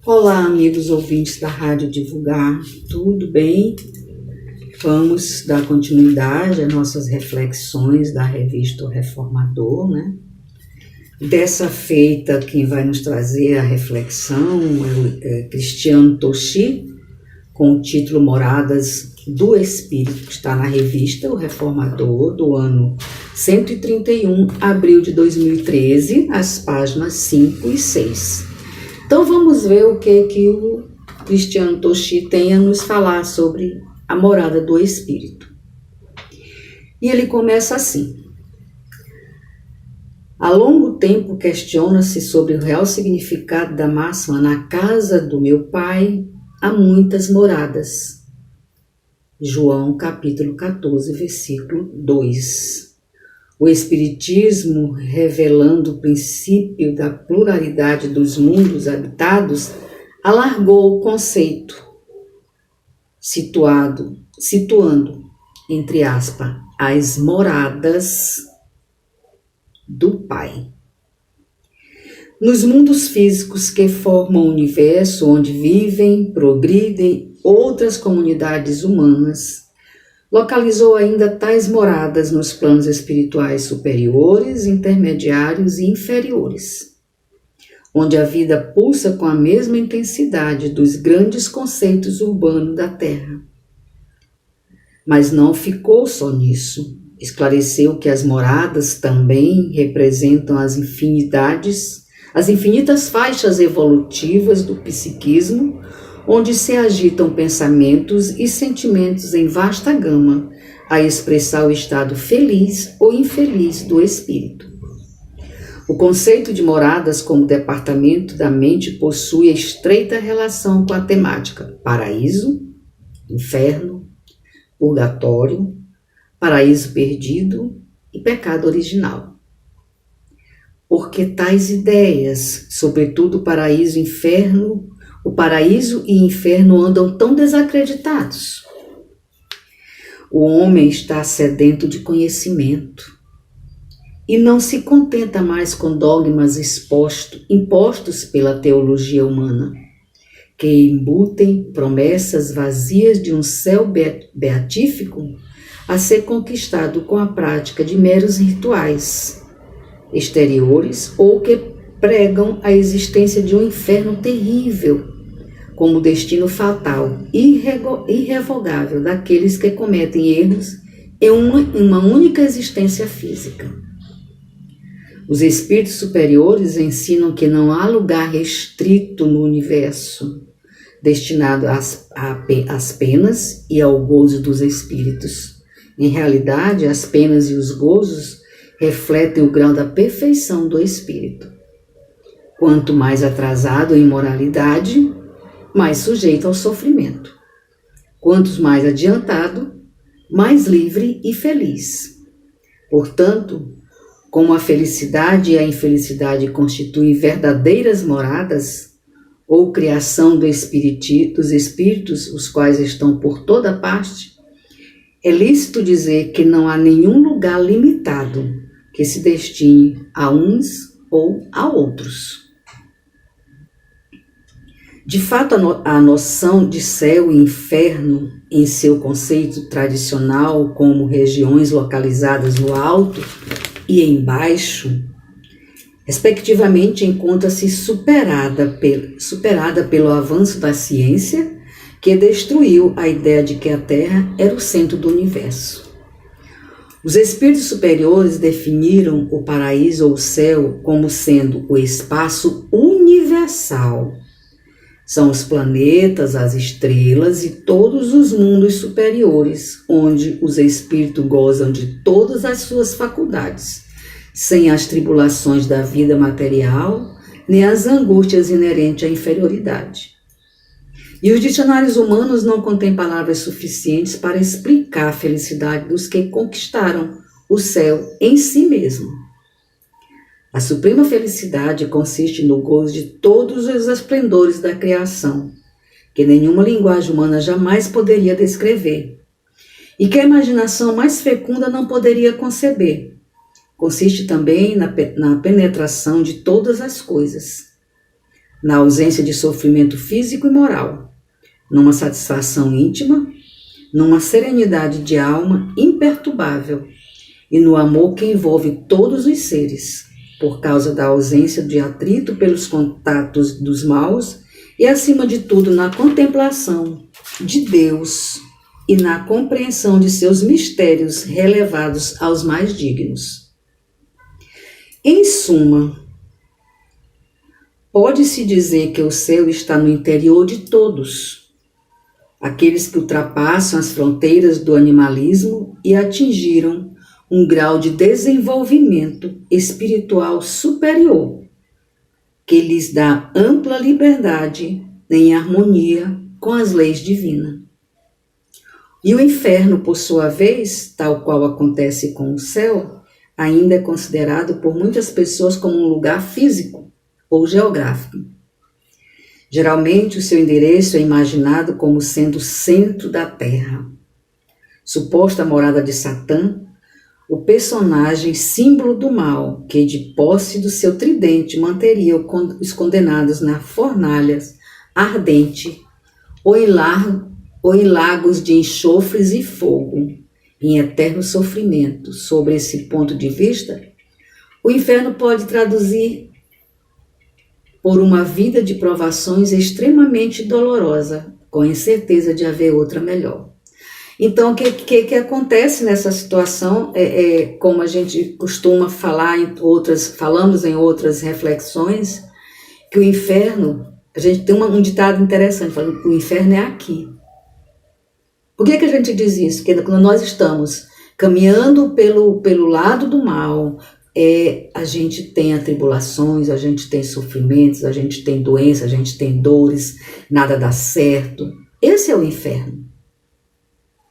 Olá, amigos ouvintes da Rádio Divulgar, tudo bem? Vamos dar continuidade às nossas reflexões da revista O Reformador, né? Dessa feita, quem vai nos trazer a reflexão é Cristiano Toshi, com o título Moradas do Espírito, que está na revista O Reformador, do ano 131, abril de 2013, as páginas 5 e 6. Então vamos ver o que o Cristiano Toshi tem a nos falar sobre a morada do Espírito. E ele começa assim: há longo tempo questiona-se sobre o real significado da máxima "na casa do meu pai há muitas moradas". João capítulo 14, versículo 2. O Espiritismo, revelando o princípio da pluralidade dos mundos habitados, alargou o conceito, situando, entre aspas, as moradas do Pai. Nos mundos físicos que formam o universo, onde vivem, progridem outras comunidades humanas, localizou ainda tais moradas nos planos espirituais superiores, intermediários e inferiores, onde a vida pulsa com a mesma intensidade dos grandes conceitos urbanos da Terra. Mas não ficou só nisso. Esclareceu que as moradas também representam as infinitas faixas evolutivas do psiquismo, onde se agitam pensamentos e sentimentos em vasta gama, a expressar o estado feliz ou infeliz do espírito. O conceito de moradas como departamento da mente possui estreita relação com a temática paraíso, inferno, purgatório, paraíso perdido e pecado original. Porque tais ideias, sobretudo o paraíso e inferno andam tão desacreditados. O homem está sedento de conhecimento e não se contenta mais com dogmas impostos pela teologia humana, que embutem promessas vazias de um céu beatífico a ser conquistado com a prática de meros rituais exteriores ou que pregam a existência de um inferno terrível como destino fatal, irrevogável daqueles que cometem erros em uma única existência física. Os espíritos superiores ensinam que não há lugar restrito no universo destinado às penas e ao gozo dos espíritos. Em realidade, as penas e os gozos refletem o grau da perfeição do espírito. Quanto mais atrasado em moralidade, mais sujeito ao sofrimento. Quanto mais adiantado, mais livre e feliz. Portanto, como a felicidade e a infelicidade constituem verdadeiras moradas, ou criação dos espíritos, os quais estão por toda parte, é lícito dizer que não há nenhum lugar limitado que se destine a uns ou a outros. De fato, a noção de céu e inferno, em seu conceito tradicional como regiões localizadas no alto e embaixo, respectivamente, encontra-se superada pelo avanço da ciência, que destruiu a ideia de que a Terra era o centro do universo. Os espíritos superiores definiram o paraíso ou o céu como sendo o espaço universal. São os planetas, as estrelas e todos os mundos superiores, onde os espíritos gozam de todas as suas faculdades, sem as tribulações da vida material, nem as angústias inerentes à inferioridade. E os dicionários humanos não contêm palavras suficientes para explicar a felicidade dos que conquistaram o céu em si mesmo. A suprema felicidade consiste no gozo de todos os esplendores da criação, que nenhuma linguagem humana jamais poderia descrever, e que a imaginação mais fecunda não poderia conceber. Consiste também na penetração de todas as coisas, na ausência de sofrimento físico e moral, numa satisfação íntima, numa serenidade de alma imperturbável e no amor que envolve todos os seres, por causa da ausência de atrito pelos contatos dos maus e, acima de tudo, na contemplação de Deus e na compreensão de seus mistérios relevados aos mais dignos. Em suma, pode-se dizer que o céu está no interior de todos, aqueles que ultrapassam as fronteiras do animalismo e atingiram um grau de desenvolvimento espiritual superior, que lhes dá ampla liberdade em harmonia com as leis divinas. E o inferno, por sua vez, tal qual acontece com o céu, ainda é considerado por muitas pessoas como um lugar físico ou geográfico. Geralmente, o seu endereço é imaginado como sendo o centro da Terra, suposta morada de Satã, o personagem símbolo do mal, que de posse do seu tridente manteria os condenados na fornalha ardente ou em lagos de enxofres e fogo, em eterno sofrimento. Sobre esse ponto de vista, o inferno pode traduzir por uma vida de provações extremamente dolorosa, com a incerteza de haver outra melhor. Então, o que acontece nessa situação, como a gente costuma falar falamos em outras reflexões, que o inferno, a gente tem um ditado interessante, falando que o inferno é aqui. Por que a gente diz isso? Porque quando nós estamos caminhando pelo lado do mal, a gente tem atribulações, a gente tem sofrimentos, a gente tem doenças, a gente tem dores, nada dá certo. Esse é o inferno.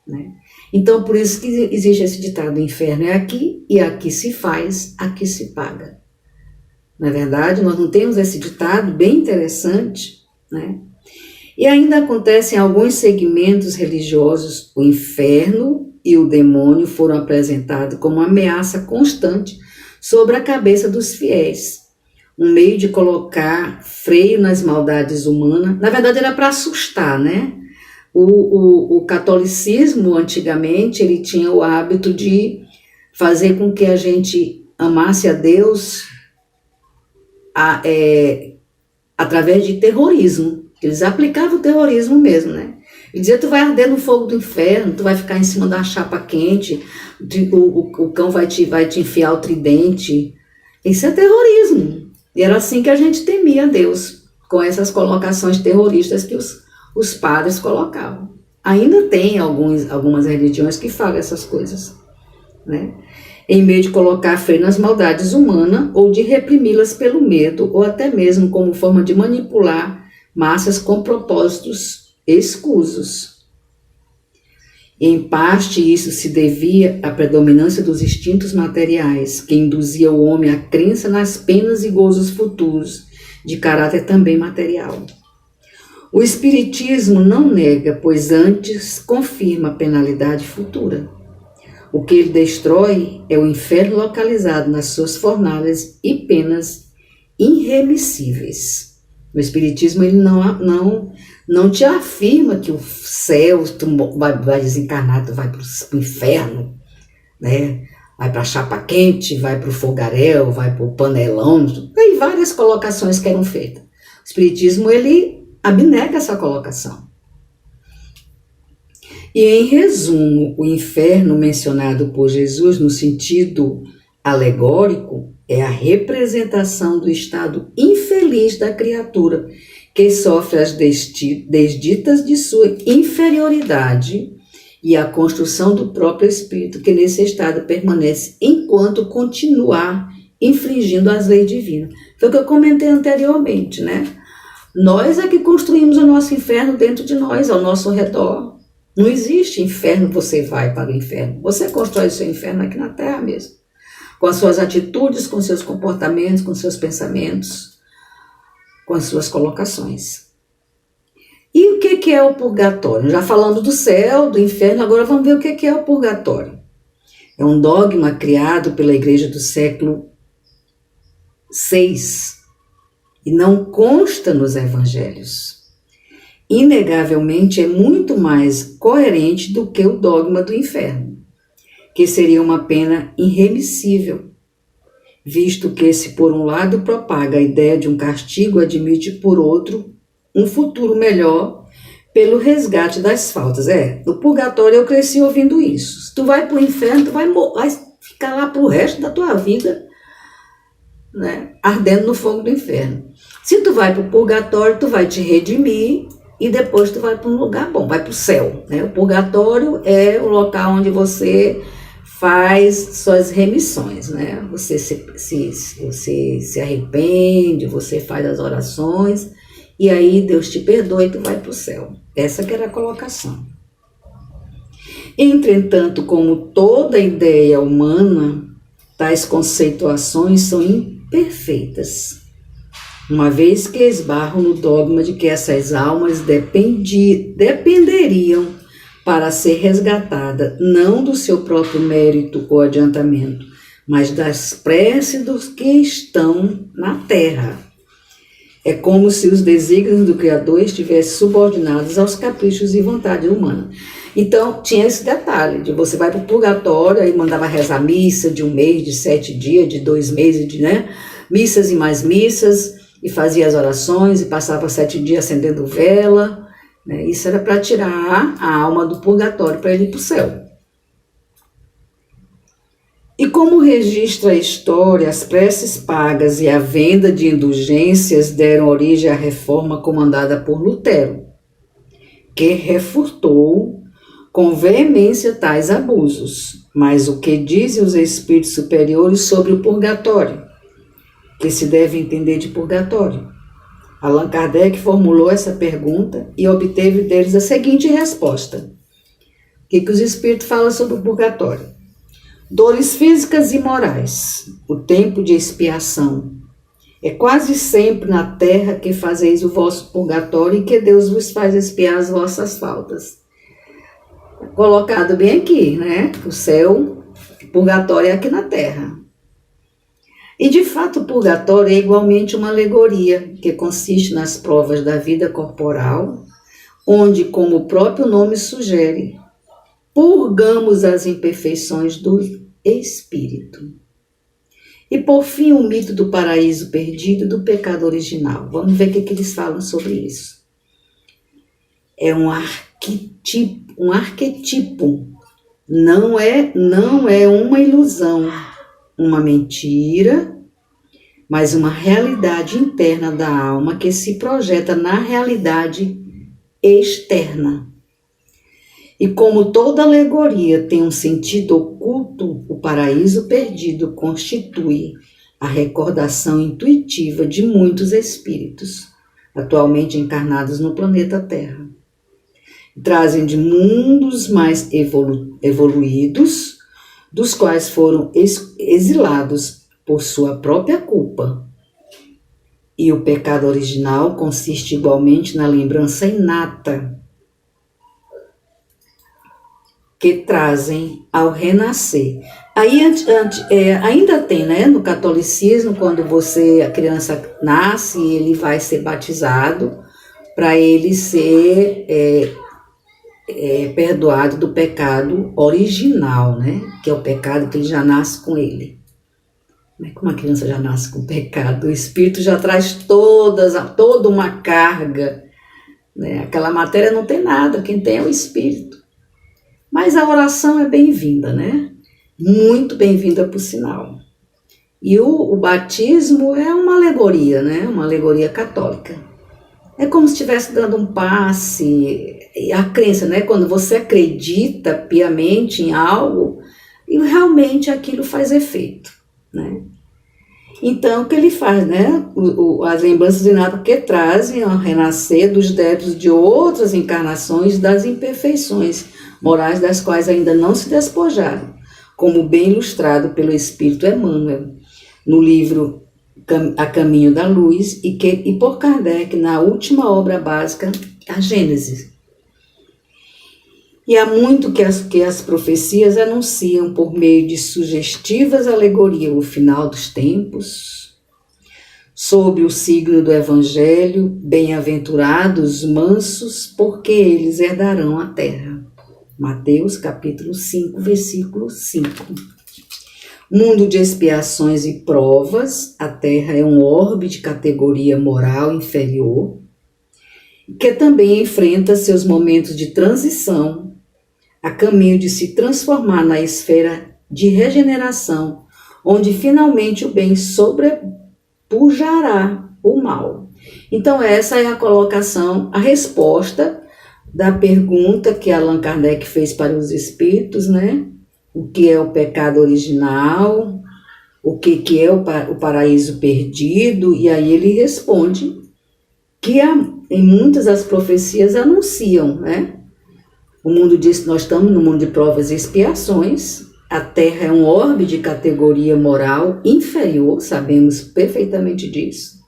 Né? Então, por isso que existe esse ditado: o inferno é aqui, e aqui se faz, aqui se paga. Na verdade, nós não temos esse ditado bem interessante, né? E ainda acontece em alguns segmentos religiosos, o inferno e o demônio foram apresentados como uma ameaça constante sobre a cabeça dos fiéis, um meio de colocar freio nas maldades humanas. Na verdade, era para assustar, né? O catolicismo, antigamente, ele tinha o hábito de fazer com que a gente amasse a Deus através de terrorismo. Eles aplicavam o terrorismo mesmo, né? Ele dizia: tu vai arder no fogo do inferno, tu vai ficar em cima da chapa quente, o cão vai te enfiar o tridente. Isso é terrorismo. E era assim que a gente temia Deus, com essas colocações terroristas que os padres colocavam. Ainda tem algumas religiões que falam essas coisas, né? Em meio de colocar freio nas maldades humanas ou de reprimi-las pelo medo, ou até mesmo como forma de manipular massas com propósitos escusos. Em parte, isso se devia à predominância dos instintos materiais, que induzia o homem à crença nas penas e gozos futuros, de caráter também material. O Espiritismo não nega, pois antes confirma a penalidade futura. O que ele destrói é o inferno localizado nas suas fornalhas e penas irremissíveis. O Espiritismo ele não te afirma que o céu, tu vai desencarnar, tu vai para o inferno, né? Vai para a chapa quente, vai para o fogaréu, vai para o panelão. Tem várias colocações que eram feitas. O Espiritismo ele abnega essa colocação. E, em resumo, o inferno mencionado por Jesus no sentido alegórico é a representação do estado infeliz da criatura, que sofre as desditas de sua inferioridade e a construção do próprio espírito, que nesse estado permanece enquanto continuar infringindo as leis divinas. Foi o que eu comentei anteriormente, né? Nós é que construímos o nosso inferno dentro de nós, ao nosso redor. Não existe inferno, você vai para o inferno. Você constrói o seu inferno aqui na Terra mesmo. Com as suas atitudes, com seus comportamentos, com seus pensamentos, com as suas colocações. E o que é o purgatório? Já falando do céu, do inferno, agora vamos ver o que é o purgatório. É um dogma criado pela Igreja do século VI, e não consta nos evangelhos. Inegavelmente é muito mais coerente do que o dogma do inferno, que seria uma pena irremissível, visto que, se por um lado propaga a ideia de um castigo, admite por outro um futuro melhor pelo resgate das faltas. No purgatório eu cresci ouvindo isso. Se tu vai para o inferno, tu vai ficar lá para o resto da tua vida, né, ardendo no fogo do inferno. Se tu vai para o purgatório, tu vai te redimir e depois tu vai para um lugar bom, vai para o céu, né? O purgatório é o local onde você faz suas remissões, né? Você se arrepende, você faz as orações e aí Deus te perdoa e tu vai para o céu. Essa que era a colocação. Entretanto, como toda ideia humana, tais conceituações são imperfeitas, uma vez que esbarram no dogma de que essas almas dependeriam para ser resgatada não do seu próprio mérito ou adiantamento, mas das preces dos que estão na terra. É como se os desígnios do Criador estivessem subordinados aos caprichos e vontade humana. Então, tinha esse detalhe, de você vai para o purgatório, aí mandava rezar missa de 1 mês, de 7 dias, de 2 meses, missas e mais missas, e fazia as orações, e passava 7 dias acendendo vela, né? Isso era para tirar a alma do purgatório, para ele ir para o céu. E como registra a história, as preces pagas e a venda de indulgências deram origem à reforma comandada por Lutero, que refutou com veemência tais abusos. Mas o que dizem os espíritos superiores sobre o purgatório? Que se deve entender de purgatório? Allan Kardec formulou essa pergunta e obteve deles a seguinte resposta. O que os espíritos falam sobre o purgatório? Dores físicas e morais, o tempo de expiação. É quase sempre na terra que fazeis o vosso purgatório e que Deus vos faz expiar as vossas faltas. Colocado bem aqui, né? O céu, o purgatório é aqui na terra. E de fato o purgatório é igualmente uma alegoria, que consiste nas provas da vida corporal, onde, como o próprio nome sugere, purgamos as imperfeições do espírito. E por fim o mito do paraíso perdido e do pecado original. Vamos ver o que eles falam sobre isso. É um arquetipo. Não é uma ilusão, uma mentira, mas uma realidade interna da alma que se projeta na realidade externa. E como toda alegoria tem um sentido oculto, o paraíso perdido constitui a recordação intuitiva de muitos espíritos, atualmente encarnados no planeta Terra. Trazem de mundos mais evoluídos, dos quais foram exilados por sua própria culpa. E o pecado original consiste igualmente na lembrança inata que trazem ao renascer. Aí ainda tem, né, no catolicismo, quando a criança nasce, ele vai ser batizado para ele ser perdoado do pecado original, né, que é o pecado que ele já nasce com ele. Como a criança já nasce com pecado, o espírito já traz toda uma carga, né? Aquela matéria não tem nada, quem tem é o espírito. Mas a oração é bem-vinda, né? Muito bem-vinda, por sinal. E o batismo é uma alegoria, né? Uma alegoria católica. É como se estivesse dando um passe. A crença, né? Quando você acredita piamente em algo, e realmente aquilo faz efeito, né? Então, o que ele faz, né? As lembranças inatas que trazem ao renascer dos débitos de outras encarnações, das imperfeições morais das quais ainda não se despojaram, como bem ilustrado pelo Espírito Emmanuel, no livro A Caminho da Luz, e por Kardec, na última obra básica, a Gênese. E há muito que as profecias anunciam por meio de sugestivas alegorias o final dos tempos, sob o signo do Evangelho, bem-aventurados mansos, porque eles herdarão a terra. Mateus capítulo 5, versículo 5. Mundo de expiações e provas, a terra é um orbe de categoria moral inferior, que também enfrenta seus momentos de transição, a caminho de se transformar na esfera de regeneração, onde finalmente o bem sobrepujará o mal. Então essa é a colocação, a resposta da pergunta que Allan Kardec fez para os espíritos, né? O que é o pecado original, o que é o paraíso perdido, e aí ele responde que em muitas das profecias anunciam, né? O mundo diz, nós estamos no mundo de provas e expiações, a Terra é um orbe de categoria moral inferior, sabemos perfeitamente disso.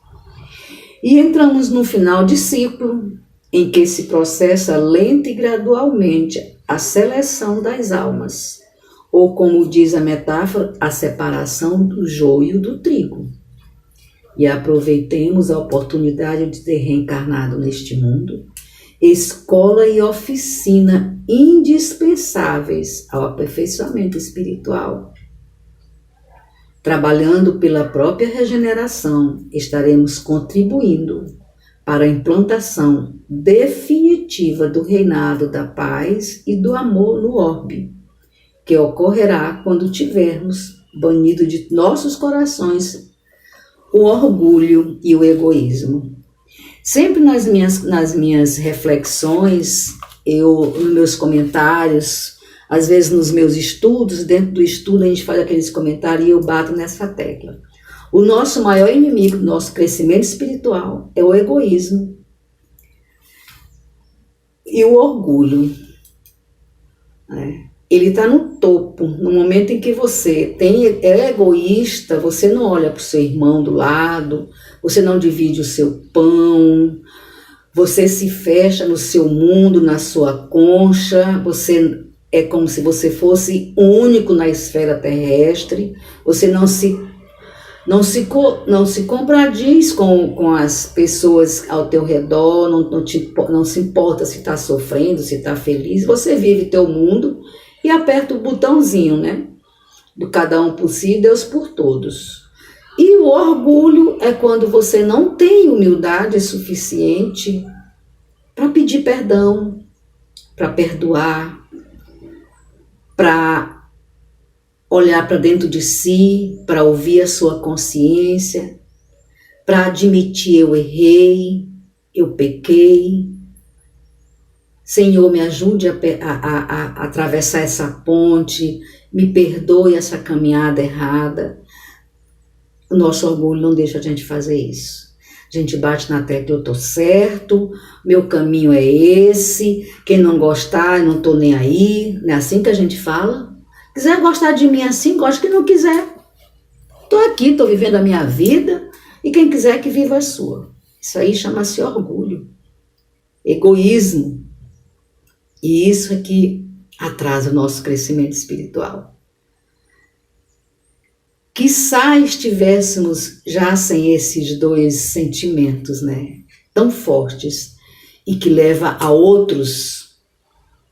E entramos no final de ciclo, em que se processa lenta e gradualmente a seleção das almas, ou como diz a metáfora, a separação do joio do trigo. E aproveitemos a oportunidade de ter reencarnado neste mundo, escola e oficina indispensáveis ao aperfeiçoamento espiritual. Trabalhando pela própria regeneração, estaremos contribuindo para a implantação definitiva do reinado da paz e do amor no orbe, que ocorrerá quando tivermos banido de nossos corações o orgulho e o egoísmo. Sempre nas minhas reflexões, nos meus comentários, às vezes nos meus estudos, dentro do estudo a gente faz aqueles comentários e eu bato nessa tecla. O nosso maior inimigo do nosso crescimento espiritual é o egoísmo e o orgulho. Ele está no topo, no momento em que você é egoísta, você não olha para o seu irmão do lado, você não divide o seu pão, você se fecha no seu mundo, na sua concha, você é como se você fosse único na esfera terrestre, você não se contradiz com as pessoas ao teu redor, não se importa se está sofrendo, se está feliz, você vive teu mundo e aperta o botãozinho, né? Do cada um por si, Deus por todos. E o orgulho é quando você não tem humildade suficiente para pedir perdão, para perdoar, para olhar para dentro de si, para ouvir a sua consciência, para admitir eu errei, eu pequei. Senhor, me ajude a atravessar essa ponte, me perdoe essa caminhada errada. O nosso orgulho não deixa a gente fazer isso. A gente bate na tecla, eu estou certo, meu caminho é esse, quem não gostar, eu não estou nem aí. Não é assim que a gente fala? Quiser gostar de mim assim, gosta, que não quiser. Estou aqui, estou vivendo a minha vida, e quem quiser que viva a sua. Isso aí chama-se orgulho, egoísmo. E isso é que atrasa o nosso crescimento espiritual. Quiçá estivéssemos já sem esses dois sentimentos, né, tão fortes, e que leva a outros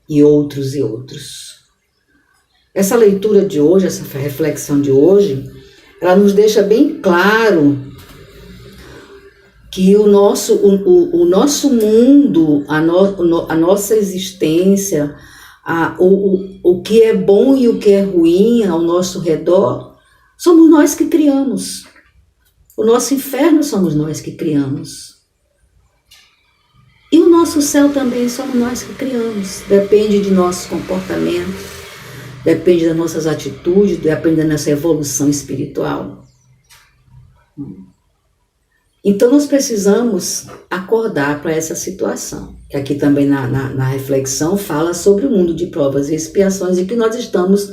e outros e outros. Essa leitura de hoje, essa reflexão de hoje, ela nos deixa bem claro que o nosso mundo, a nossa existência, o que é bom e o que é ruim ao nosso redor, somos nós que criamos. O nosso inferno somos nós que criamos. E o nosso céu também somos nós que criamos. Depende de nosso comportamento, depende das nossas atitudes, depende da nossa evolução espiritual. Então nós precisamos acordar para essa situação, que aqui também na reflexão fala sobre o mundo de provas e expiações e que nós estamos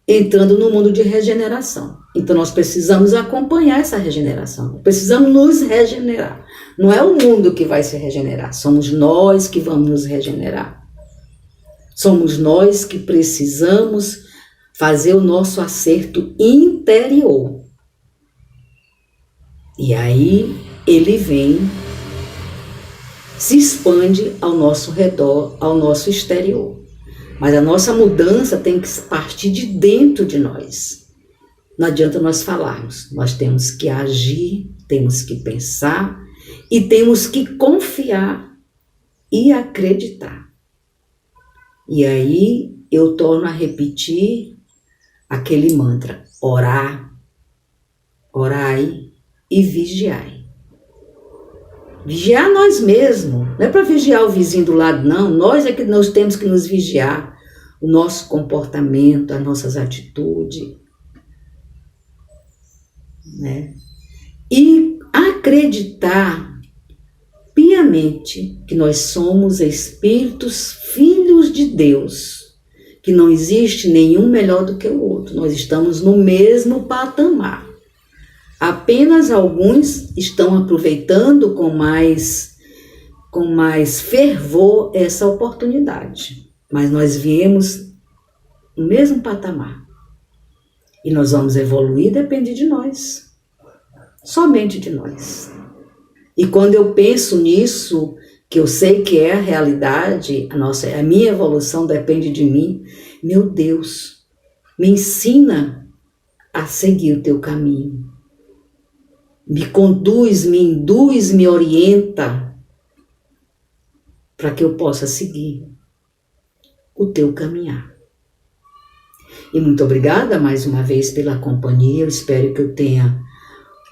entrando no mundo de regeneração. Então nós precisamos acompanhar essa regeneração, precisamos nos regenerar. Não é o mundo que vai se regenerar, somos nós que vamos nos regenerar. Somos nós que precisamos fazer o nosso acerto interior. E aí ele vem, se expande ao nosso redor, ao nosso exterior. Mas a nossa mudança tem que partir de dentro de nós. Não adianta nós falarmos, nós temos que agir, temos que pensar e temos que confiar e acreditar. E aí eu torno a repetir aquele mantra: orar, orai e vigiai. Vigiar nós mesmos, não é para vigiar o vizinho do lado, não. Nós é que nós temos que nos vigiar, o nosso comportamento, as nossas atitudes, né? E acreditar piamente que nós somos espíritos filhos de Deus, que não existe nenhum melhor do que o outro, nós estamos no mesmo patamar. Apenas alguns estão aproveitando com mais fervor essa oportunidade, mas nós viemos no mesmo patamar. E nós vamos evoluir, depende de nós, somente de nós. E quando eu penso nisso, que eu sei que é a realidade, a minha evolução depende de mim, meu Deus, me ensina a seguir o teu caminho. Me conduz, me induz, me orienta para que eu possa seguir o teu caminhar. E muito obrigada mais uma vez pela companhia. Eu espero que eu tenha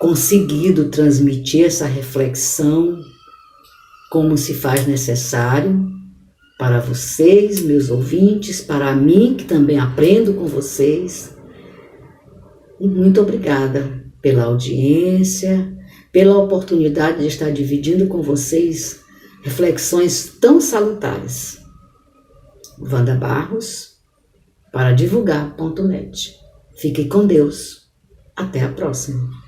conseguido transmitir essa reflexão como se faz necessário para vocês, meus ouvintes, para mim que também aprendo com vocês. E muito obrigada pela audiência, pela oportunidade de estar dividindo com vocês reflexões tão salutares. Wanda Barros, para divulgar.net. Fique com Deus. Até a próxima.